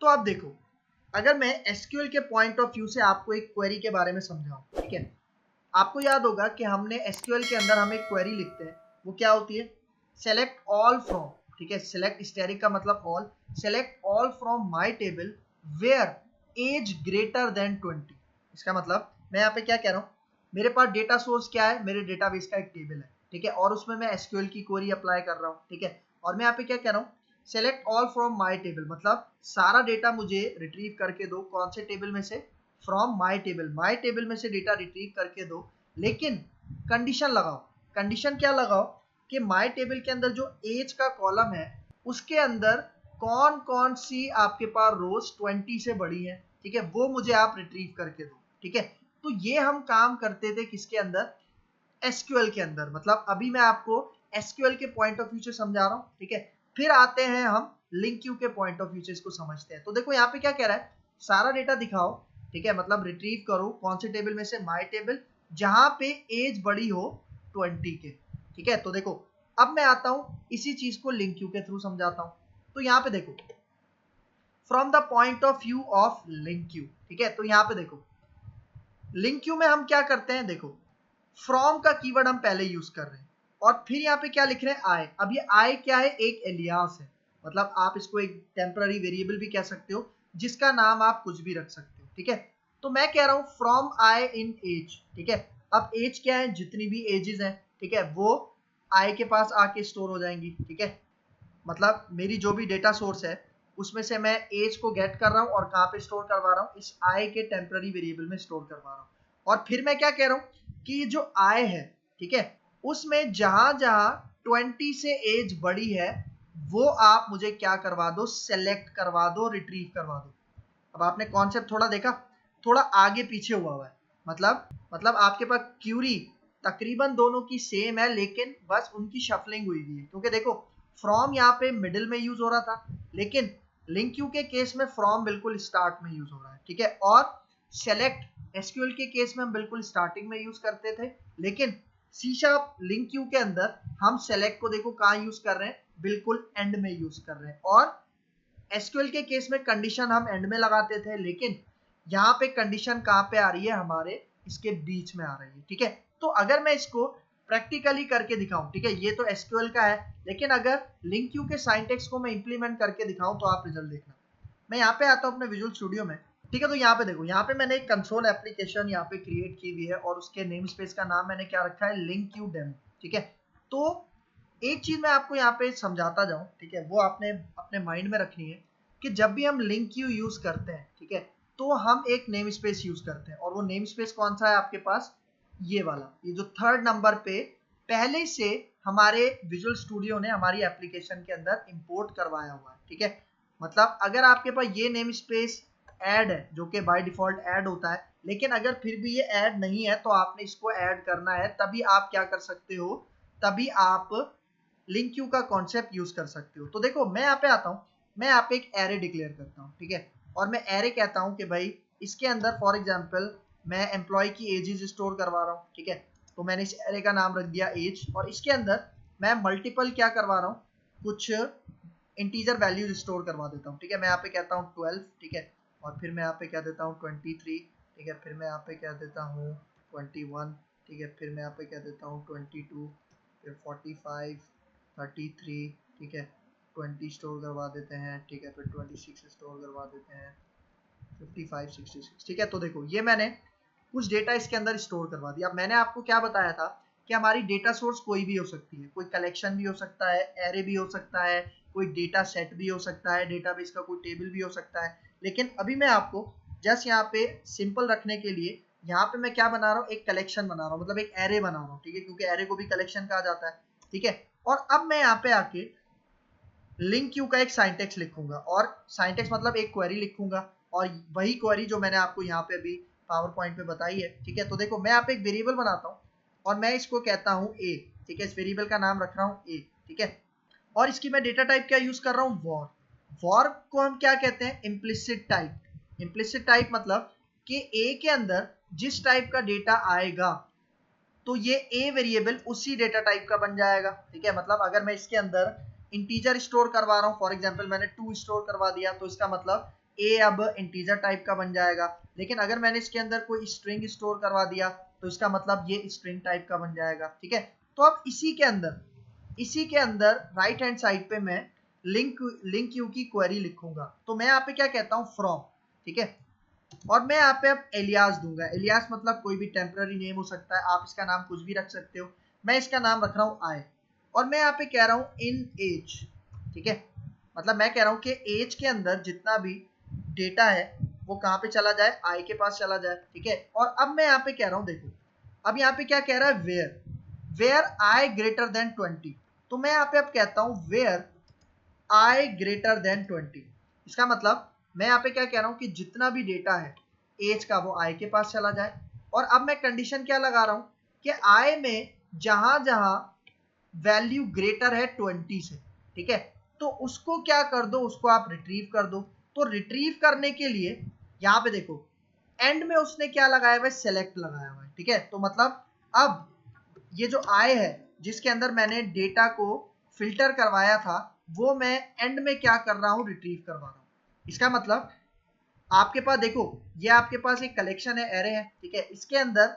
तो आप देखो, अगर मैं एसक्यूएल के पॉइंट ऑफ व्यू से आपको एक क्वेरी के बारे में समझाऊं, ठीक है, आपको याद होगा कि हमने एसक्यूएल के अंदर हम एक क्वेरी लिखते हैं, वो क्या होती है, सेलेक्ट ऑल फ्रॉम, ठीक है, सेलेक्ट स्टैटिक का मतलब all, select all from my table where age greater than 20। इसका मतलब मैं यहाँ पे क्या कह रहा हूँ, मेरे पास डेटा सोर्स क्या है, मेरे डेटाबेस का एक टेबल है, ठीक है, और उसमें मैं एसक्यूएल की क्वेरी अप्लाई कर रहा हूँ, ठीक है, और मैं यहाँ पे क्या कह रहा हूँ, select all from my table, मतलब सारा डेटा मुझे रिट्रीव करके दो, कौन से टेबल में से, फ्रॉम माय टेबल में से डेटा रिट्रीव करके दो, लेकिन कंडीशन लगाओ, कंडीशन क्या लगाओ कि माय टेबल के अंदर जो एज का कॉलम है उसके अंदर कौन कौन सी आपके पास रोज 20 से बड़ी है, ठीक है, वो मुझे आप रिट्रीव करके दो, ठीक है। तो ये हम काम करते थे किसके अंदर, एसक्यूएल के अंदर, मतलब अभी मैं आपको एसक्यूएल के पॉइंट ऑफ व्यू से समझा रहा हूँ, ठीक है, फिर आते हैं हम लिंक क्यू के पॉइंट ऑफ व्यू से इसको समझते हैं। तो देखो यहाँ पे क्या कह रहा है, सारा डेटा दिखाओ, ठीक है, मतलब रिट्रीव करो कौन से टेबल में से, माय टेबल, जहां पे एज बड़ी हो 20 के, ठीक है। तो देखो अब मैं आता हूं इसी चीज को लिंक क्यू के थ्रू समझाता हूं। तो यहाँ पे देखो, from the point of view of link Q, ठीक है, तो यहाँ पे देखो लिंक क्यू में हम क्या करते हैं, देखो फ्रॉम का कीवर्ड हम पहले यूज कर रहे हैं, और फिर यहाँ पे क्या लिख रहे हैं, आई। अब ये आई क्या है, एक एलियास है, मतलब आप इसको एक टेम्पररी वेरिएबल भी कह सकते हो, जिसका नाम आप कुछ भी रख सकते हो, ठीक है। तो मैं कह रहा हूँ फ्रॉम आई इन एज, ठीक है, अब एज क्या है, जितनी भी एजेस हैं, ठीक है, वो आई के पास आके स्टोर हो जाएंगी, ठीक है, मतलब मेरी जो भी डेटा सोर्स है उसमें से मैं एज को गेट कर रहा हूँ और कहाँ पे स्टोर करवा रहा हूँ, इस आई के टेम्पररी वेरिएबल में स्टोर करवा रहा हूँ। और फिर मैं क्या कह रहा हूँ कि जो आई है, ठीक है, उसमें जहां जहां 20 से एज बड़ी है वो आप मुझे क्या करवा दो, सेलेक्ट करवा दो, रिट्रीव करवा दो। अब आपने कॉन्सेप्ट थोड़ा देखा, थोड़ा आगे पीछे हुआ है, मतलब आपके पास क्यूरी तकरीबन दोनों की सेम है, लेकिन बस उनकी शफलिंग हुई हुई है, क्योंकि देखो फ्रॉम यहाँ पे मिडिल में यूज हो रहा था, लेकिन लिंक क्यू के केस में फ्रॉम बिल्कुल स्टार्ट में यूज हो रहा है, ठीक है, और सेलेक्ट एसक्यूएल के केस में हम बिल्कुल स्टार्टिंग में यूज करते थे, लेकिन सी शार्प लिंक क्यू के अंदर हम सेलेक्ट को देखो कहाँ यूज कर रहे हैं, बिल्कुल एंड में यूज कर रहे हैं, और एसक्यूएल के केस में कंडीशन हम एंड में लगाते थे, लेकिन यहाँ पे कंडीशन कहाँ पे आ रही है, हमारे इसके बीच में आ रही है, ठीक है। तो अगर मैं इसको प्रैक्टिकली करके दिखाऊं, ठीक है, ये तो एसक्यूएल का है, लेकिन अगर लिंक क्यू के सिंटैक्स को मैं इंप्लीमेंट करके दिखाऊं तो आप रिजल्ट देखना। मैं यहाँ पे आता हूँ अपने विजुअल स्टूडियो में, ठीक है, तो यहाँ पे देखो, यहाँ पे मैंने एक कंसोल एप्लीकेशन यहाँ पे क्रिएट की हुई है, और उसके नेम स्पेस का नाम मैंने क्या रखा है, लिंक क्यू डेमो, ठीक है। तो एक चीज मैं आपको यहाँ पे समझाता जाऊं, ठीक है, वो आपने अपने माइंड में रखनी है कि जब भी हम लिंक क्यू यूज करते हैं, ठीक है, तो हम एक नेम स्पेस यूज करते हैं, और वो नेम स्पेस कौन सा है आपके पास, ये वाला, ये जो थर्ड नंबर पे पहले से हमारे विजुअल स्टूडियो ने हमारी एप्लीकेशन के अंदर इंपोर्ट करवाया हुआ है, ठीक है। मतलब अगर आपके पास ये नेम स्पेस ऐड है, जो कि बाय डिफॉल्ट ऐड होता है, लेकिन अगर फिर भी ये ऐड नहीं है तो आपने इसको ऐड करना है, तभी आप क्या कर सकते हो, तभी आप लिंक क्यू का कॉन्सेप्ट यूज कर सकते हो। तो देखो मैं यहाँ पे आता हूँ, मैं यहाँ पे एक एरे डिक्लेयर करता हूँ, ठीक है, और मैं एरे कहता हूँ कि भाई इसके अंदर फॉर एग्जांपल मैं एम्प्लॉय की एजेस स्टोर करवा रहा हूँ, ठीक है, तो मैंने इस एरे का नाम रख दिया एज, और इसके अंदर मैं मल्टीपल क्या करवा रहा हूँ, कुछ इंटीजर वैल्यूज स्टोर करवा देता हूँ, ठीक है। मैं यहाँ पे कहता हूँ 12, ठीक है, और फिर मैं यहाँ पे कह देता हूँ 23, ठीक है, फिर मैं यहाँ पे कह देता हूँ 21, ठीक है, फिर मैं यहाँ पे कह देता हूँ 22, फिर 45, 33, ठीक है, 20 स्टोर करवा देते हैं, ठीक है, फिर 26 स्टोर करवा देते हैं, 55, 66, ठीक है। तो देखो ये मैंने कुछ डेटा इसके अंदर स्टोर करवा दिया। अब मैंने आपको क्या बताया था कि हमारी डेटा सोर्स कोई भी हो सकती है, कोई कलेक्शन भी हो सकता है, एरे भी हो सकता है, कोई डेटा सेट भी हो सकता है, डेटाबेस का कोई टेबल भी हो सकता है, लेकिन अभी मैं आपको जस्ट यहाँ पे सिंपल रखने के लिए यहाँ पे मैं क्या बना रहा हूँ, एक कलेक्शन बना रहा हूँ, मतलब एक एरे बना रहा हूँ, ठीक है, क्योंकि एरे को भी कलेक्शन कहा जाता है, ठीक है। और अब मैं यहाँ पे आके लिंक क्यू का एक सिंटैक्स लिखूंगा, और सिंटैक्स मतलब एक क्वेरी लिखूंगा, और वही क्वेरी जो मैंने आपको यहाँ पे अभी पावर पॉइंट पे बताई है, ठीक है। तो देखो मैं यहाँ पे एक वेरिएबल बनाता हूँ और मैं इसको कहता हूँ ए, ठीक है, इस वेरिएबल का नाम रख रहा हूँ ए, ठीक है, और इसकी मैं डेटा टाइप क्या यूज कर रहा हूँ, वॉर। वॉर को हम क्या कहते हैं, इम्प्लिसिट टाइप। इम्प्लिसिट टाइप मतलब कि ए के अंदर जिस टाइप का डेटा आएगा तो ये ए वेरिएबल उसी डेटा टाइप का बन जाएगा, ठीक है। मतलब अगर मैं इसके अंदर इंटीजर स्टोर करवा रहा हूँ, फॉर एग्जांपल मैंने 2 स्टोर करवा दिया, तो इसका मतलब ए अब इंटीजर टाइप का बन जाएगा, लेकिन अगर मैंने इसके अंदर कोई स्ट्रिंग स्टोर करवा दिया तो इसका मतलब ये स्ट्रिंग टाइप का बन जाएगा। ठीक है, तो अब इसी के अंदर राइट हैंड साइड पे मैं लिंक क्यू की क्वेरी लिखूंगा। तो मैं यहाँ पे क्या कहता हूँ, फ्रॉम। ठीक है, और मैं यहाँ पे अब एलियास दूंगा। एलियास मतलब कोई भी टेम्पररी नेम हो सकता है, आप इसका नाम कुछ भी रख सकते हो। मैं इसका नाम रख रहा हूँ आई, और मैं यहाँ पे कह रहा हूँ इन एज। ठीक है, मतलब मैं कह रहा हूँ कि एज के अंदर जितना भी डेटा है वो कहाँ पे चला जाए, आई के पास चला जाए। ठीक है, और अब मैं यहाँ पे कह रहा हूँ, देखो अब यहाँ पे क्या कह रहा है, वेयर आई ग्रेटर देन 20। तो मैं यहाँ पे अब कहता हूँ वेयर आई ग्रेटर देन 20। इसका मतलब मैं यहाँ पे क्या कह रहा हूँ कि जितना भी डेटा है एज का वो आई के पास चला जाए। और अब मैं कंडीशन क्या लगा रहा हूँ कि आई में जहां जहां वैल्यू ग्रेटर है 20 से, ठीक है, तो उसको क्या कर दो, उसको आप रिट्रीव कर दो। तो रिट्रीव करने के लिए यहाँ पे देखो एंड में उसने क्या लगाया हुआ है, सेलेक्ट लगाया हुआ है। ठीक है, तो मतलब अब ये जो आई है जिसके अंदर मैंने डेटा को फिल्टर करवाया था वो मैं एंड में क्या कर रहा हूँ, रिट्रीव करवा रहा हूँ। इसका मतलब आपके पास देखो ये आपके पास एक कलेक्शन है, एरे है। ठीक है, इसके अंदर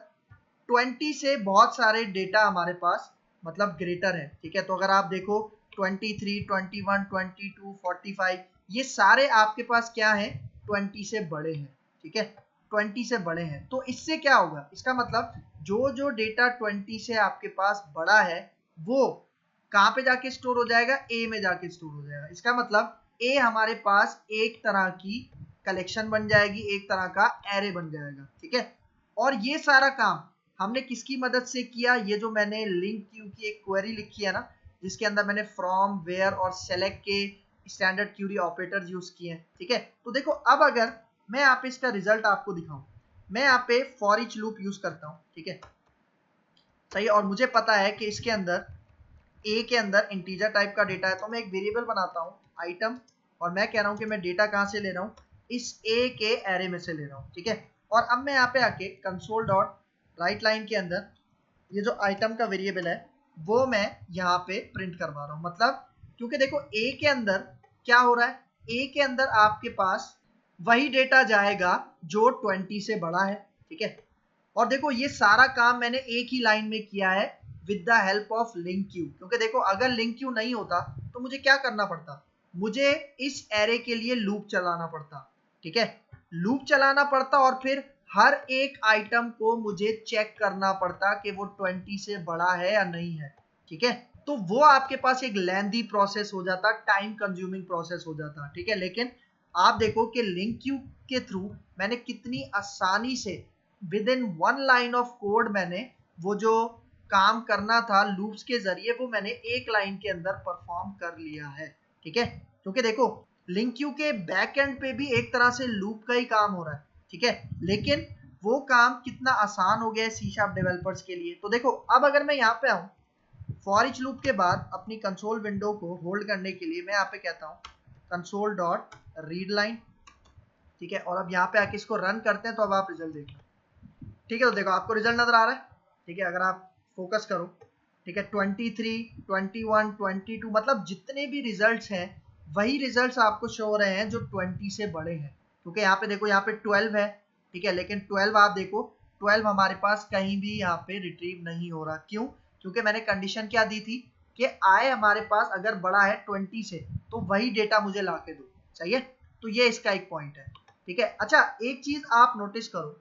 20 से बहुत सारे डेटा हमारे पास मतलब ग्रेटर है। ठीक है, तो अगर आप देखो 23, 21, 22, 45 ये सारे आपके पास क्या है, 20 से बड़े हैं। ठीक है, 20 से बड़े हैं। तो इससे क्या होगा, इसका मतलब जो जो डेटा 20 से आपके पास बड़ा है वो कहाँ पे जाके स्टोर हो जाएगा, ए में जाके स्टोर हो जाएगा। इसका मतलब ए हमारे पास एक तरह की कलेक्शन बन जाएगी, एक तरह का एरे बन जाएगा। ठीक है, और ये सारा काम हमने किसकी मदद से किया, ये जो मैंने लिंक क्यू की एक क्वेरी लिखी है ना, जिसके अंदर मैंने फ्रॉम, वेयर और सेलेक्ट के स्टैंडर्ड क्यूरी ऑपरेटर्स यूज किए हैं। ठीक है, तो देखो अब अगर मैं यहाँ पे इसका रिजल्ट आपको दिखाऊं, मैं यहाँ पे फॉर ईच लूप यूज करता हूँ। ठीक है, सही, और मुझे पता है कि इसके अंदर ए के अंदर इंटीजर टाइप का डेटा है, तो मैं एक वेरिएबल बनाता हूँ आइटम, और मैं कह रहा हूँ कि मैं डेटा कहाँ से ले रहा हूँ, इस ए के एरे में से ले रहा हूँ। ठीक है, और अब मैं यहाँ पे आके कंसोल डॉट राइट लाइन के अंदर ये जो आइटम का वेरिएबल है वो मैं यहाँ पे प्रिंट करवा रहा हूँ। मतलब क्योंकि देखो ए के अंदर क्या हो रहा है, ए के अंदर आपके पास वही डेटा जाएगा जो 20 से बड़ा है। ठीक है, और देखो ये सारा काम मैंने एक ही लाइन में किया है with the help of link Q. क्योंकि देखो अगर लिंक क्यू नहीं होता तो मुझे क्या करना पड़ता, मुझे इस एरे के लिए लूप चलाना पड़ता। ठीक है, लूप चलाना पड़ता और फिर हर एक आइटम को मुझे चेक करना पड़ता कि वो 20 से बड़ा है या नहीं है। ठीक है, तो वो आपके पास एक लेंथी प्रोसेस हो जाता, टाइम कंज्यूमिंग प्रोसेस हो जाता। ठीक है, लेकिन आप देखो कि लिंक क्यू के थ्रू मैंने कितनी आसानी से with in 1 line of code मैंने वो जो काम करना था लूप्स के जरिए वो मैंने एक लाइन के अंदर परफॉर्म कर लिया है। ठीक है, क्योंकि देखो लिंक क्यू के बैक एंड पे भी एक तरह से लूप का ही काम हो रहा है। ठीक है, लेकिन वो काम कितना आसान हो गया है सी शार्प डेवलपर्स के लिए। तो देखो अब अगर मैं यहाँ पे आऊँ फॉर ईच लूप के बाद अपनी कंसोल विंडो को होल्ड करने के लिए मैं यहाँ पे कहता हूँ कंसोल डॉट रीड लाइन। ठीक है, और अब यहाँ पे आके इसको रन करते हैं तो अब आप रिजल्ट देखना। ठीक है, तो देखो आपको रिजल्ट नजर आ रहा है। ठीक है, अगर आप फोकस करो, ठीक है 23, 21, 22 मतलब जितने भी रिजल्ट्स हैं वही रिजल्ट्स आपको शो हो रहे हैं जो 20 से बड़े हैं। क्योंकि यहाँ पे देखो यहाँ पे 12 है। ठीक है, लेकिन 12 आप देखो 12 हमारे पास कहीं भी यहाँ पे रिट्रीव नहीं हो रहा। क्यों, क्योंकि मैंने कंडीशन क्या दी थी कि आए हमारे पास अगर बड़ा है 20 से तो वही डेटा मुझे ला के दो। सही है, तो ये इसका एक पॉइंट है। ठीक है, अच्छा एक चीज आप नोटिस करो,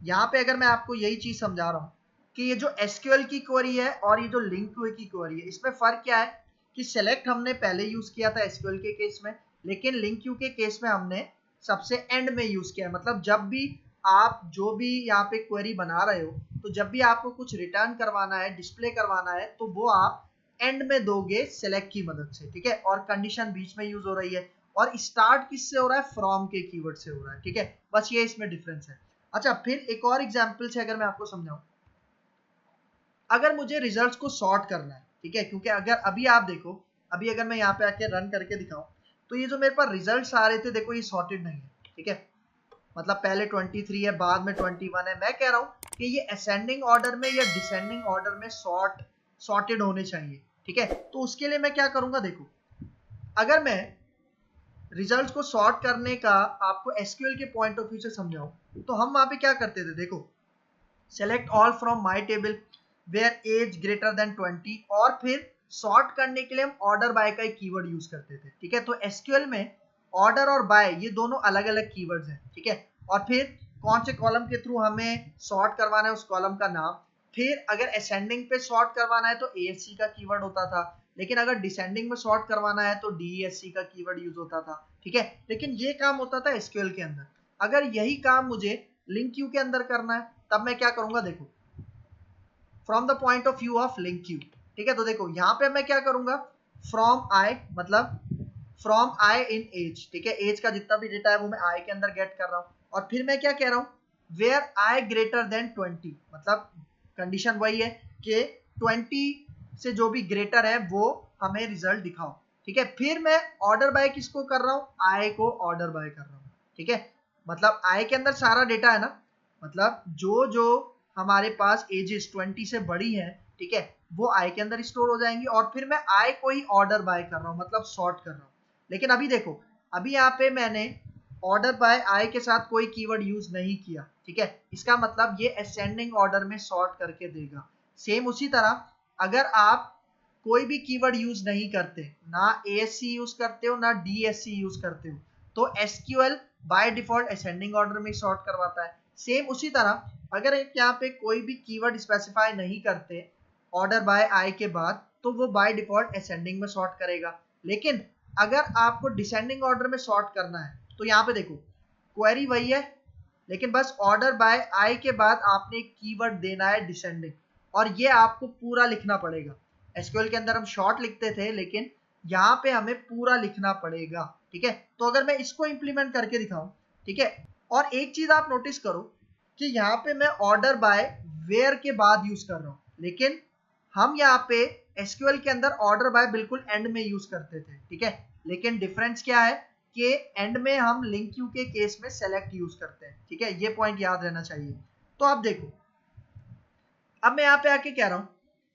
यहाँ पे अगर मैं आपको यही चीज समझा रहा हूँ कि ये जो एसक्यूएल की क्वेरी है और ये जो लिंक क्यू की क्वेरी है इसमें फर्क क्या है कि सेलेक्ट हमने पहले यूज किया था एसक्यूएल के केस में, लेकिन लिंक क्यू के केस में हमने सबसे एंड में यूज किया है। मतलब जब भी आप जो भी यहाँ पे क्वेरी बना रहे हो तो जब भी आपको कुछ रिटर्न करवाना है, डिस्प्ले करवाना है, तो वो आप एंड में दोगे सेलेक्ट की मदद से। ठीक है, और कंडीशन बीच में यूज हो रही है और स्टार्ट किससे हो रहा है, फ्रॉम के कीवर्ड से हो रहा है। ठीक है, बस ये इसमें डिफरेंस है। अच्छा फिर एक और एग्जांपल से अगर मैं आपको समझाऊं, अगर मुझे रिजल्ट्स को सॉर्ट करना है, ठीक है, क्योंकि अगर अभी आप देखो अभी अगर मैं यहाँ पे आके रन करके दिखाऊं तो ये जो मेरे पास रिजल्ट्स आ रहे थे देखो ये सॉर्टेड नहीं है। ठीक है, मतलब पहले 23 है बाद में 21 है। मैं कह रहा हूँ कि ये असेंडिंग ऑर्डर में या डिसेंडिंग ऑर्डर में सॉर्टेड होने चाहिए। ठीक है, तो उसके लिए मैं क्या करूंगा, देखो अगर मैं रिजल्ट्स को सॉर्ट करने का आपको एसक्यूएल के पॉइंट ऑफ व्यू से समझाऊं तो हम वहां पे क्या करते थे, देखो select all from my table where age greater than 20 और फिर सॉर्ट करने के लिए हम ऑर्डर बाय का एक कीवर्ड यूज करते थे, ठीक है। तो एसक्यूएल में ऑर्डर और बाय ये दोनों अलग अलग कीवर्ड्स हैं, ठीक है। और फिर कौन से कॉलम के थ्रू हमें सॉर्ट करवाना है उस कॉलम का नाम, फिर अगर असेंडिंग पे सॉर्ट करवाना है तो एएससी का कीवर्ड होता था, लेकिन अगर डिसेंडिंग में सॉर्ट करवाना है तो डीएससी का कीवर्ड यूज होता था, ठीक है। लेकिन ये काम होता था एसक्यूएल के अंदर। अगर यही काम मुझे लिंक क्यू के अंदर करना है तब मैं क्या करूंगा, देखो from the point of view of link Q, ठीक है। तो देखो यहाँ पे मैं क्या करूंगा, फ्रॉम आई मतलब फ्रॉम आई इन एज, ठीक है। एज का जितना भी डेटा है वो मैं आई के अंदर गेट कर रहा हूँ और फिर मैं क्या कह रहा हूँ, वेयर आई ग्रेटर देन 20 मतलब कंडीशन वही है कि 20 से जो भी ग्रेटर है वो हमें रिजल्ट दिखाओ, ठीक है। फिर मैं ऑर्डर बाय किसको कर रहा हूँ, आई को ऑर्डर बाय कर रहा हूँ, ठीक है। मतलब आई के अंदर सारा डेटा है ना, मतलब जो जो हमारे पास एजेस 20 से बड़ी है, ठीक है, वो आई के अंदर स्टोर हो जाएंगी और फिर मैं आई को ही ऑर्डर बाय कर रहा हूँ मतलब सॉर्ट कर रहा हूँ। लेकिन अभी देखो, अभी यहाँ पे मैंने ऑर्डर बाय आई के साथ कोई कीवर्ड यूज नहीं किया, ठीक है। इसका मतलब ये असेंडिंग ऑर्डर में सॉर्ट करके देगा। सेम उसी तरह अगर आप कोई भी कीवर्ड यूज नहीं करते, ना एएससी यूज करते हो ना डीएससी यूज करते हो, तो SQL by default ascending order में सॉर्ट करवाता है। सेम उसी तरह अगर एक यहाँ पे कोई भी कीवर्ड स्पेसिफाई नहीं करते ऑर्डर बाय आई के बाद तो वो बाय डिफॉल्ट असेंडिंग में सॉर्ट करेगा। लेकिन अगर आपको डिसेंडिंग ऑर्डर में सॉर्ट करना है तो यहाँ पे देखो क्वेरी वही है, लेकिन बस ऑर्डर बाय आई के बाद आपने एक कीवर्ड देना है डिसेंडिंग, और ये आपको पूरा लिखना पड़ेगा। एसक्यूएल के अंदर हम शॉर्ट लिखते थे, लेकिन यहाँ पे हमें पूरा लिखना पड़ेगा, ठीक है। तो अगर मैं इसको इंप्लीमेंट करके दिखाऊं, ठीक है। और एक चीज आप नोटिस करो कि यहाँ पे मैं ऑर्डर बाय वेयर के बाद यूज कर रहा हूँ, लेकिन हम यहाँ पे एसक्यूएल के अंदर ऑर्डर बाय बिल्कुल एंड में यूज करते थे, ठीक है। लेकिन डिफरेंस क्या है कि एंड में हम लिंक क्यू के केस में सेलेक्ट यूज करते हैं, ठीक है। ये पॉइंट याद रहना चाहिए। तो अब देखो, अब मैं यहाँ पे आके कह रहा हूँ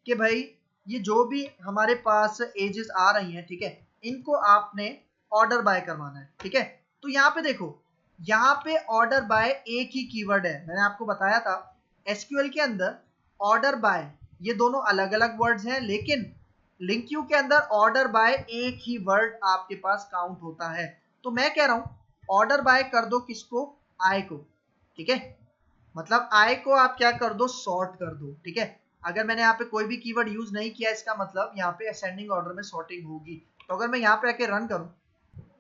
कि भाई ये जो भी हमारे पास एजेस आ रही हैं, ठीक है, इनको आपने ऑर्डर बाय करवाना है, ठीक है। तो यहाँ पे देखो, यहाँ पे ऑर्डर बाय एक ही कीवर्ड है। मैंने आपको बताया था एसक्यूएल के अंदर ऑर्डर बाय ये दोनों अलग अलग वर्ड्स हैं, लेकिन लिंक क्यू के अंदर ऑर्डर बाय एक ही वर्ड आपके पास काउंट होता है। तो मैं कह रहा हूं ऑर्डर बाय कर दो किसको, आई को, ठीक है। मतलब आई को आप क्या कर दो, सॉर्ट कर दो, ठीक है। अगर मैंने यहाँ पे कोई भी कीवर्ड यूज नहीं किया, इसका मतलब यहाँ पे असेंडिंग ऑर्डर में सॉर्टिंग होगी। तो अगर मैं यहाँ पे आके रन करूँ,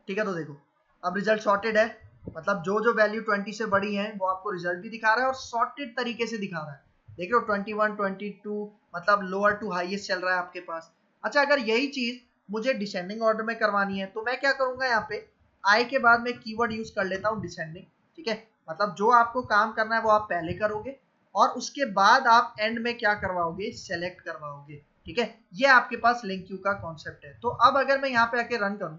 ठीक है, तो देखो अब रिजल्ट सॉर्टेड है, मतलब जो जो वैल्यू 20 से बड़ी है वो आपको रिजल्ट भी दिखा रहा है और सॉर्टेड तरीके से दिखा रहा है। देख रहे हो 21 22 मतलब लोअर टू हाईएस्ट चल रहा है आपके पास। अच्छा, अगर यही चीज मुझे डिसेंडिंग ऑर्डर में करवानी है तो मैं क्या करूंगा, यहाँ पे आई के बाद मैं कीवर्ड यूज कर लेता हूँ डिसेंडिंग, ठीक है। मतलब जो आपको काम करना है वो आप पहले करोगे और उसके बाद आप एंड में क्या करवाओगे, सेलेक्ट करवाओगे, ठीक है। ये आपके पास लिंक क्यू का कॉन्सेप्ट है। तो अब अगर मैं यहाँ पे आके रन करूँ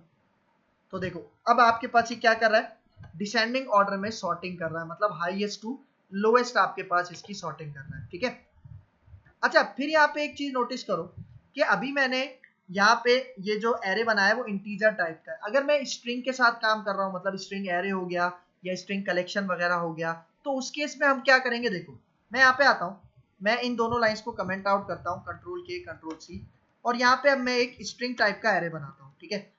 तो देखो अब आपके पास ये क्या कर रहा है, डिसेंडिंग ऑर्डर में सॉर्टिंग कर रहा है, मतलब हाईएस्ट टू लोएस्ट आपके पास इसकी सॉर्टिंग कर रहा है, ठीक है। अच्छा, फिर यहाँ पे एक चीज नोटिस करो कि अभी मैंने यहाँ पे ये जो एरे बनाया है वो इंटीजर टाइप का है। अगर मैं स्ट्रिंग के साथ काम कर रहा हूँ, मतलब स्ट्रिंग एरे हो गया या स्ट्रिंग कलेक्शन वगैरह हो गया, तो उस केस में हम क्या करेंगे, देखो मैं यहाँ पे आता हूँ, मैं इन दोनों लाइंस को कमेंट आउट करता हूँ, कंट्रोल के कंट्रोल सी, और यहाँ पे अब मैं एक स्ट्रिंग टाइप का एरे बनाता हूँ, ठीक है।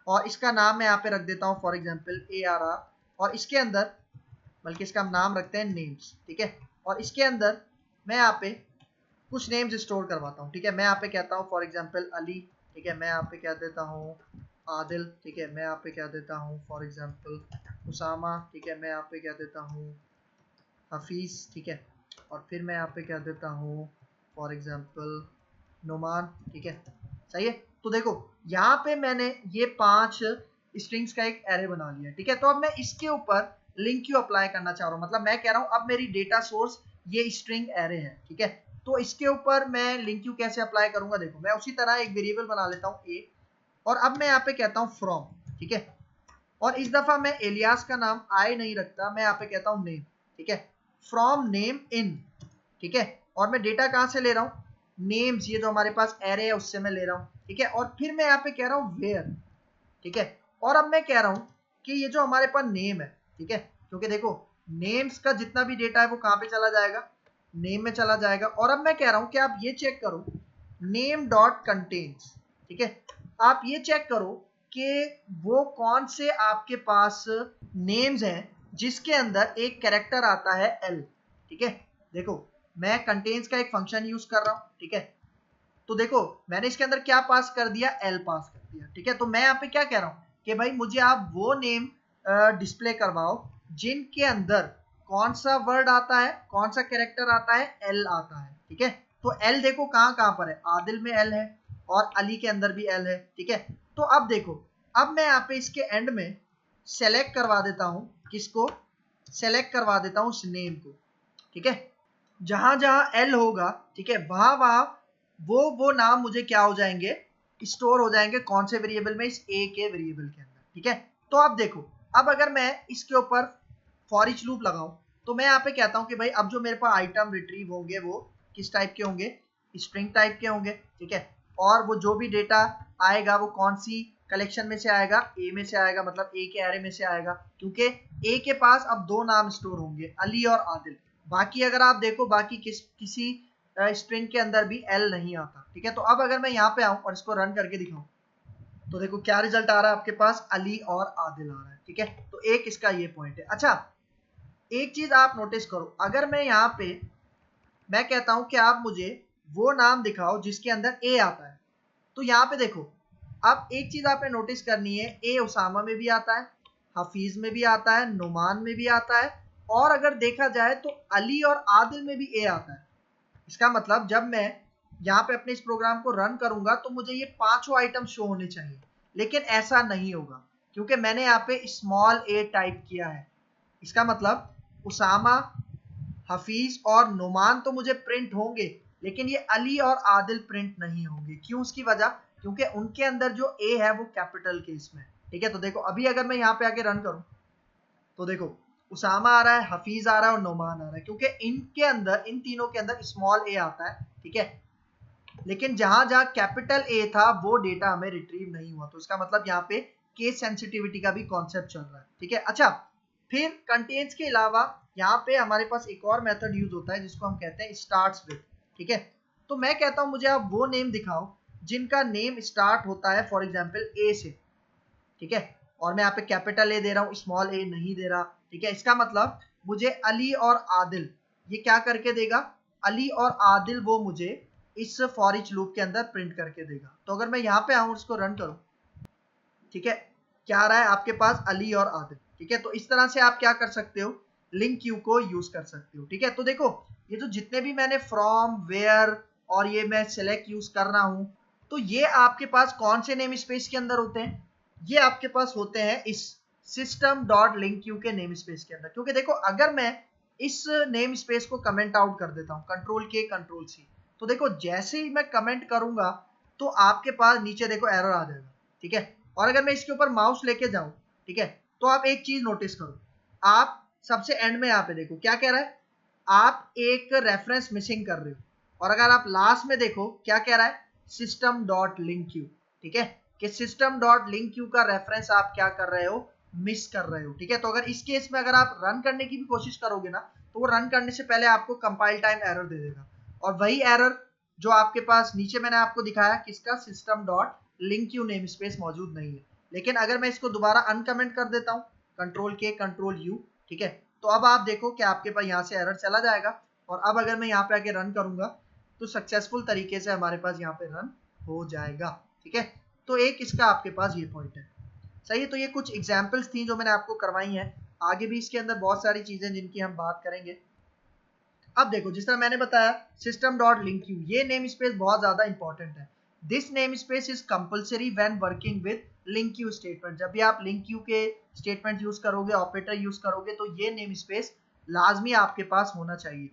और इसका नाम मैं यहाँ पे रख देता हूँ फॉर एग्जाम्पल ARR, और इसके अंदर बल्कि इसका हम नाम रखते हैं नेम्स, ठीक है। और इसके अंदर मैं यहाँ पे कुछ नेम्स स्टोर करवाता हूँ, ठीक है। मैं यहाँ पे कहता हूँ फॉर एग्जाम्पल अली, ठीक है। मैं यहाँ पे कह देता हूँ आदिल, ठीक है। मैं यहाँ पे कह देता हूँ फॉर एग्जाम्पल उसामा, ठीक है। मैं यहाँ पे कह देता हूँ हफीज, ठीक है। और फिर मैं यहाँ पे कह देता हूँ फॉर एग्जाम्पल नुमान, ठीक है। सही है। तो देखो यहाँ पे मैंने ये 5 स्ट्रिंग्स का एक एरे बना लिया, ठीक है। तो अब मैं इसके ऊपर लिंक क्यू अप्लाई करना चाह रहा हूँ, मतलब मैं कह रहा हूँ अब मेरी डेटा सोर्स ये स्ट्रिंग एरे है, ठीक है। तो इसके ऊपर मैं लिंक क्यू कैसे अप्लाई करूंगा, देखो मैं उसी तरह एक वेरिएबल बना लेता हूँ ए, और अब मैं यहाँ पे कहता हूँ फ्रॉम, ठीक है। और इस दफा मैं एलियास का नाम आई नहीं रखता, मैं यहाँ पे कहता हूँ नेम, ठीक है। फ्रॉम नेम इन, ठीक है। और मैं डेटा कहाँ से ले रहा हूँ, नेम्स, ये जो हमारे पास एरे है उससे मैं ले रहा हूँ, ठीक है। और फिर मैं यहाँ पे कह रहा हूँ वेयर, ठीक है। और अब मैं कह रहा हूं कि ये जो हमारे पास नेम है, ठीक है, क्योंकि देखो नेम्स का जितना भी डेटा है वो कहां पे चला जाएगा, नेम में चला जाएगा। और अब मैं कह रहा हूं कि आप ये चेक करो नेम डॉट कंटेन्स, ठीक है, आप ये चेक करो कि वो कौन से आपके पास नेम्स हैं जिसके अंदर एक कैरेक्टर आता है एल, ठीक है। देखो मैं कंटेन्स का एक फंक्शन यूज कर रहा हूं, ठीक है, तो देखो मैंने इसके अंदर क्या पास कर दिया, एल पास कर दिया, ठीक है। तो मैं यहाँ पे क्या कह रहा हूँ कि भाई मुझे आप वो नेम डिस्प्ले करवाओ जिनके अंदर कौन सा वर्ड आता है, कौन सा कैरेक्टर आता है, एल आता है, ठीक है। तो एल देखो कहाँ कहाँ पर है, आदिल में एल है और अली के अंदर भी एल है, ठीक है। तो अब देखो, अब मैं यहाँ पे इसके एंड में सेलेक्ट करवा देता हूँ, किसको सेलेक्ट करवा देता हूँ, उस नेम को, ठीक है। जहां जहां एल होगा, ठीक है, वहां वहां वो नाम मुझे क्या हो जाएंगे, स्टोर हो जाएंगे, कौन से वेरिएबल में, इस ए के वेरिएबल के अंदर, ठीक है। तो अब देखो, अब अगर मैं इसके ऊपर फॉर ईच लूप लगाऊं तो मैं यहाँ पे कहता हूं कि भाई अब जो मेरे पास आइटम रिट्रीव होंगे वो किस टाइप के होंगे, स्ट्रिंग टाइप के होंगे, ठीक है। और वो जो भी डेटा आएगा वो कौन सी कलेक्शन में से आएगा, ए में से आएगा, मतलब ए के एरे में से आएगा, क्योंकि ए के पास अब दो नाम स्टोर होंगे, अली और आदिल। बाकी अगर आप देखो बाकी किसी स्ट्रिंग के अंदर भी एल नहीं आता, ठीक है। तो अब अगर मैं यहाँ पे आऊं और इसको रन करके दिखाऊं तो देखो क्या रिजल्ट आ रहा है आपके पास, अली और आदिल आ रहा है, ठीक है। तो एक इसका ये पॉइंट है। अच्छा एक चीज आप नोटिस करो, अगर मैं यहाँ पे मैं कहता हूं कि आप मुझे वो नाम दिखाओ जिसके अंदर ए आता है, तो यहाँ पे देखो अब एक चीज आपने नोटिस करनी है, ए उसामा में भी आता है, हफीज में भी आता है, नुमान में भी आता है, और अगर देखा जाए तो अली और आदिल में भी ए आता है। इसका मतलब जब मैं यहाँ पे अपने इस प्रोग्राम को रन करूंगा तो मुझे ये पांचों आइटम शो होने चाहिए, लेकिन ऐसा नहीं होगा क्योंकि मैंने यहाँ पे स्मॉल ए टाइप किया है। इसका मतलब उसामा, हफीज और नुमान तो मुझे प्रिंट होंगे, लेकिन ये अली और आदिल प्रिंट नहीं होंगे। क्यों? उसकी वजह क्योंकि उनके अंदर जो ए है वो कैपिटल केस में, ठीक है। तो देखो अभी अगर मैं यहाँ पे आके रन करूं तो देखो उसामा आ रहा है, हफीज आ रहा है और नोमान आ रहा है, क्योंकि इनके अंदर, इन तीनों के अंदर स्मॉल ए आता है, ठीक है। लेकिन जहां जहां कैपिटल ए था वो डेटा हमें रिट्रीव नहीं हुआ, तो इसका मतलब यहाँ पे केस सेंसिटिविटी का भी कॉन्सेप्ट चल रहा है, ठीक है। अच्छा फिर कंटेन्स के अलावा यहाँ पे हमारे पास एक और मेथड यूज होता है जिसको हम कहते हैं स्टार्ट्स विद, ठीक है। तो मैं कहता हूं मुझे आप वो नेम दिखाओ जिनका नेम स्टार्ट होता है फॉर एग्जाम्पल ए से, ठीक है। और मैं यहाँ पे कैपिटल ए दे रहा हूँ, स्मॉल ए नहीं दे रहा, ठीक है। इसका मतलब मुझे अली और आदिल ये क्या करके देगा, अली और आदिल वो मुझे इस फॉर ईच लूप के अंदर प्रिंट करके देगा। तो अगर मैं यहाँ पे आऊँ इसको रन करूँ, ठीक है, क्या आ रहा है आपके पास, अली और आदिल, ठीक है। तो इस तरह से आप क्या कर सकते हो, लिंक क्यू को यूज कर सकते हो, ठीक है। तो देखो ये जो जितने भी मैंने फ्रॉम, वेयर और ये मैं सिलेक्ट यूज कर रहा हूं, तो ये आपके पास कौन से नेम स्पेस के अंदर होते हैं, ये आपके पास होते हैं इस सिस्टम डॉट लिंक क्यू के नेम स्पेस के अंदर। क्योंकि देखो अगर मैं इस नेम स्पेस को कमेंट आउट कर देता हूं, कंट्रोल के कंट्रोल सी, तो देखो जैसे ही मैं कमेंट करूंगा तो आपके पास नीचे देखो एरर आ जाएगा, ठीक है। और अगर मैं इसके ऊपर माउस लेके जाऊं, ठीक है, तो आप एक चीज नोटिस करो, आप सबसे एंड में यहाँ पे देखो क्या कह रहा है, आप एक रेफरेंस मिसिंग कर रहे हो। और अगर आप लास्ट में देखो क्या कह रहा है, सिस्टम डॉट लिंक क्यू, ठीक है, कि सिस्टम डॉट लिंक क्यू का रेफरेंस आप क्या कर रहे हो, मिस कर रहे हो, ठीक है। तो अगर इस केस में अगर आप रन करने की भी कोशिश करोगे ना तो वो रन करने से पहले आपको कंपाइल टाइम एरर दे देगा, और वही एरर जो आपके पास नीचे मैंने आपको दिखाया किसका, system dot link queue name space मौजूद नहीं है। लेकिन अगर मैं इसको दोबारा अनकमेंट कर देता हूँ, कंट्रोल के कंट्रोल यू, ठीक है, तो अब आप देखो कि आपके पास यहाँ से एरर चला जाएगा। और अब अगर मैं यहाँ पे आके रन करूंगा तो सक्सेसफुल तरीके से हमारे पास यहाँ पे रन हो जाएगा, ठीक है। तो एक इसका आपके पास ये पॉइंट है, सही है। तो ये कुछ एग्जाम्पल्स थी जो मैंने आपको करवाई हैं, आगे भी इसके अंदर बहुत सारी चीजें जिनकी हम बात करेंगे। अब देखो जिस तरह मैंने बताया सिस्टम डॉट लिंक क्यू, ये नेम स्पेस बहुत ज्यादा इंपॉर्टेंट है। This name space is compulsory when working with link Q statement. जब भी आप लिंक क्यू के स्टेटमेंट यूज करोगे, ऑपरेटर यूज करोगे, तो ये नेम स्पेस लाजमी आपके पास होना चाहिए।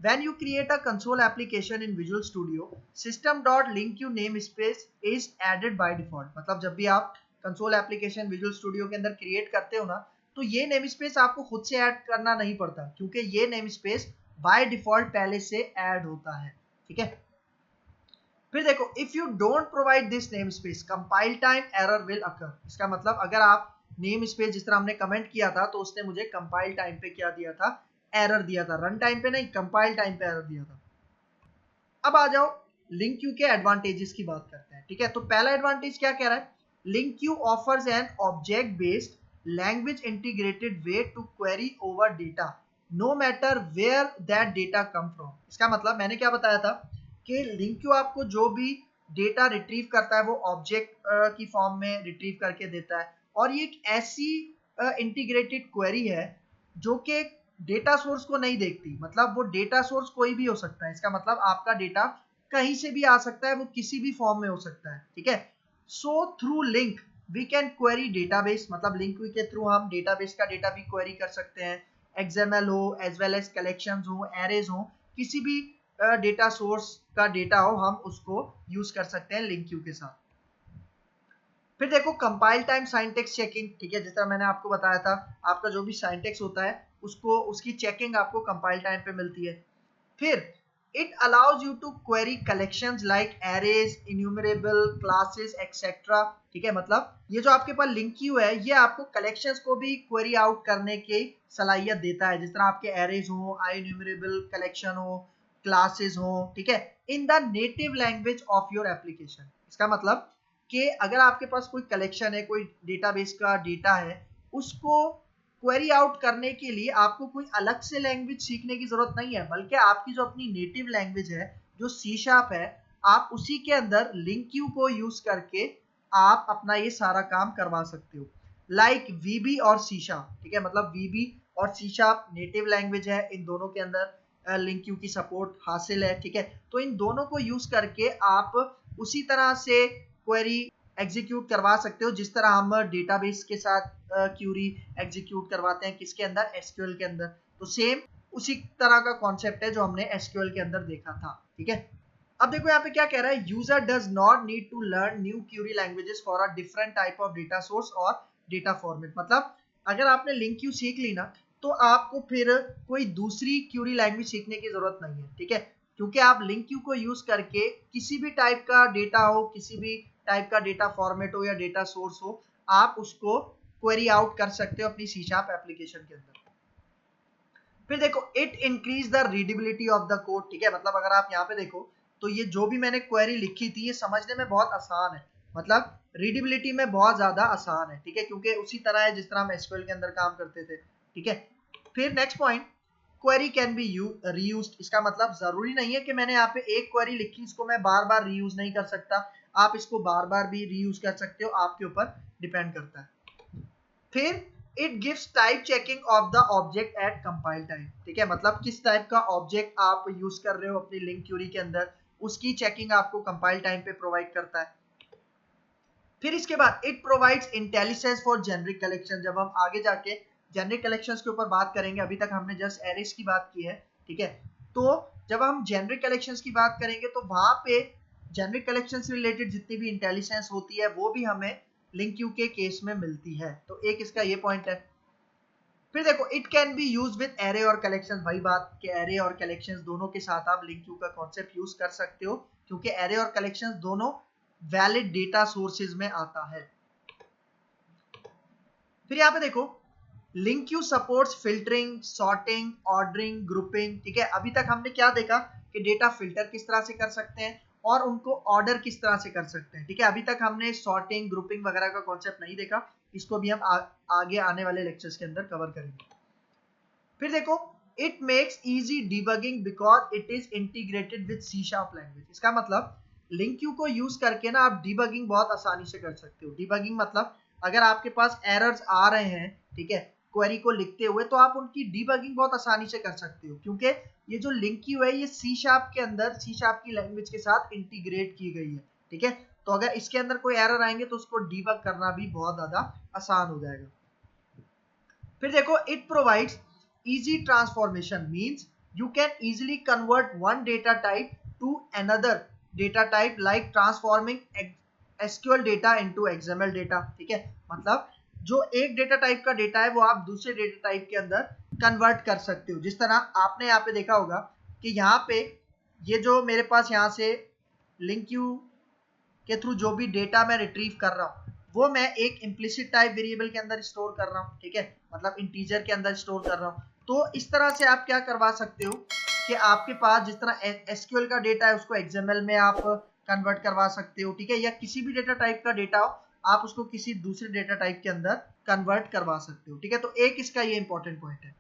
When you create a console application in Visual Studio, system.linkQ namespace is added by default। मतलब जब भी आप कंसोल एप्लीकेशन विजुअल स्टूडियो के अंदर क्रिएट करते हो ना, तो ये नेम स्पेस आपको खुद से ऐड करना नहीं पड़ता, क्योंकि ये नेम स्पेस बाय डिफॉल्ट पहले से ऐड होता है, ठीक है। फिर देखो if you don't provide this name space compile time error will occur. इसका मतलब अगर आप नेम स्पेस जिस तरह हमने कमेंट किया था तो उसने मुझे कंपाइल टाइम पे क्या दिया था, एरर दिया था, रन टाइम पे नहीं कंपाइल टाइम पे एरर दिया था। अब आ जाओ लिंक क्यू के एडवांटेजेस की बात करते हैं। ठीक है, तो पहला एडवांटेज क्या कह रहा है, LINQ Q offers an object based language integrated way to query over data no matter where that data come from. इसका मतलब मैंने क्या बताया था कि लिंक क्यू आपको जो भी डेटा रिट्रीव करता है वो ऑब्जेक्ट की फॉर्म में रिट्रीव करके देता है, और ये एक ऐसी इंटीग्रेटेड क्वेरी है जो कि डेटा सोर्स को नहीं देखती। मतलब वो डेटा सोर्स कोई भी हो सकता है, इसका मतलब आपका डेटा कहीं से भी आ सकता है, वो किसी भी फॉर्म में हो सकता है। ठीक है, so through LINQ we can query database, मतलब लिंक के थ्रू हम डेटाबेस का डेटा भी क्वेरी कर सकते हैं, एक्सएमएल हो एज वेल एज कलेक्शंस हो, एरेज हो, किसी भी डेटा सोर्स का डेटा हो हम उसको यूज कर सकते हैं लिंक क्यू के साथ। फिर देखो कंपाइल टाइम साइंटेक्स चेकिंग। ठीक है, जिस तरह मैंने आपको बताया था आपका जो भी साइंटेक्स होता है उसको उसकी चेकिंग आपको कंपाइल टाइम पे मिलती है। फिर it allows you to query collections like arrays, enumerable, classes etcetera. ठीक है, मतलब ये जो आपके पास लिंक क्यू है ये आपको कलेक्शंस को भी क्वेरी आउट करने की सलाहियत देता है, जिस तरह आपके एरेज हो, इन्यूमरेबल कलेक्शन हो, क्लासेस हो। ठीक है, in the native language of your application. इसका मतलब कि अगर आपके पास कोई कलेक्शन है, कोई डेटाबेस का डेटा है, उसको क्वेरी आउट करने के लिए आपको कोई अलग से लैंग्वेज सीखने की जरूरत नहीं है, बल्कि आपकी जो अपनी नेटिव लैंग्वेज है जो सी शार्प है, आप उसी के अंदर लिंक क्यू को यूज करके आप अपना ये सारा काम करवा सकते हो, लाइक वीबी और सी शार्प। ठीक है, मतलब वीबी और सी शार्प नेटिव लैंग्वेज है, इन दोनों के अंदर लिंक क्यू की सपोर्ट हासिल है। ठीक है, तो इन दोनों को यूज करके आप उसी तरह से क्वेरी एग्जीक्यूट करवा सकते हो जिस तरह हम डेटाबेस के साथ क्यूरी एग्जीक्यूट करवाते हैं, किसके अंदर, एसक्यूएल के अंदर। तो सेम उसी तरह का कॉन्सेप्ट है जो हमने एसक्यूएल के अंदर देखा था। ठीक है, अब देखो यहाँ पे क्या कह रहा है, user does not need to learn new query languages for a different type of data source और डेटा फॉर्मेट। मतलब अगर आपने लिंक क्यू सीख ली ना तो आपको फिर कोई दूसरी क्यूरी लैंग्वेज सीखने की जरूरत नहीं है। ठीक है, क्योंकि आप लिंक क्यू को यूज करके किसी भी टाइप का डेटा हो, किसी भी टाइप का डेटा फॉर्मेट हो या डेटा सोर्स हो, आप उसको क्वेरी आउट कर सकते हो अपनी सी शार्प एप्लीकेशन के अंदर। फिर देखो it increase the readability of the code. ठीक है, मतलब अगर आप यहाँ पे देखो तो ये जो भी मैंने क्वेरी लिखी थी ये समझने में बहुत आसान है, मतलब रीडेबिलिटी में बहुत ज्यादा आसान है। ठीक है, क्योंकि उसी तरह है जिस तरह हम एसक्यूएल के अंदर काम करते थे। ठीक है, फिर next point, query can be reused. इसका मतलब जरूरी नहीं है कि मैंने यहाँ पे एक क्वेरी लिखी इसको मैं बार बार रीयूज नहीं कर सकता, आप इसको बार बार भी रीयूज कर सकते हो, आपके ऊपर डिपेंड करता है। फिर it gives type checking of the object at compile time. ठीक है, मतलब किस टाइप का ऑब्जेक्ट आप यूज कर रहे हो अपनी लिंक क्यूरी के अंदर, उसकी चेकिंग आपको कंपाइल टाइम पे प्रोवाइड करता है। फिर इसके बाद it provides intelligence for generic collection. जब हम आगे जाके जेनरिक कलेक्शंस के ऊपर बात करेंगे, अभी तक हमने जस्ट एरेज की बात की है। ठीक है, तो जब हम जेनरिक कलेक्शंस की बात करेंगे तो वहां पे जेनरिक कलेक्शन से रिलेटेड जितनी भी इंटेलिजेंस होती है वो भी हमें लिंक क्यू के केस में मिलती है। तो एक इसका ये पॉइंट है। फिर देखो it can be use with array और कलेक्शंस। भाई बात कि एरे और कलेक्शंस दोनों के साथ आप लिंक क्यू का कॉन्सेप्ट यूज कर सकते हो, क्योंकि एरे और कलेक्शंस दोनों वैलिड डेटा सोर्सेज में आता है। फिर यहाँ पे देखो link Q supports filtering, sorting, ordering, grouping. ठीक है, अभी तक हमने क्या देखा कि डेटा फिल्टर किस तरह से कर सकते हैं और उनको ऑर्डर किस तरह से कर सकते हैं। ठीक है, अभी तक हमने सॉर्टिंग, ग्रुपिंग वगैरह का कॉन्सेप्ट नहीं देखा, इसको भी हम आगे आने वाले लेक्चर्स के अंदर कवर करेंगे। फिर देखो it makes easy debugging because it is integrated with C sharp language. इसका मतलब लिंक क्यू को यूज करके ना आप डिबगिंग बहुत आसानी से कर सकते हो। डिबगिंग मतलब अगर आपके पास एरर्स आ रहे हैं, ठीक है, क्वेरी को लिखते हुए, तो आप उनकी डिबगिंग बहुत आसानी से कर सकते हो, क्योंकि ये जो लिंक क्यू है ये सी शार्प के अंदर, सी शार्प की लैंग्वेज के साथ इंटीग्रेट की गई है। ठीक है, तो अगर इसके अंदर कोई एरर आएंगे तो उसको डिबग करना भी बहुत ज्यादा आसान हो जाएगा। फिर देखो it provides easy transformation, means you can easily convert one data type to another data type like transforming SQL data into XML data। ठीक है, मतलब जो एक डेटा टाइप का डेटा है वो आप दूसरे डेटा टाइप के अंदर कन्वर्ट कर सकते हो। जिस तरह आपने यहाँ पे देखा होगा कि यहाँ पे ये जो मेरे पास यहाँ से लिंक क्यू के थ्रू जो भी डेटा मैं रिट्रीव कर रहा हूँ वो मैं एक इम्प्लिसिट टाइप वेरिएबल के अंदर स्टोर कर रहा हूँ, ठीक है, मतलब इंटीजर के अंदर स्टोर कर रहा हूँ। तो इस तरह से आप क्या करवा सकते हो कि आपके पास जिस तरह एसक्यूएल का डेटा है उसको एक्सएमएल में आप कन्वर्ट करवा सकते हो, ठीक है, या किसी भी डेटा टाइप का डेटा हो आप उसको किसी दूसरे डेटा टाइप के अंदर कन्वर्ट करवा सकते हो, ठीक है। तो एक इसका ये इंपॉर्टेंट पॉइंट है।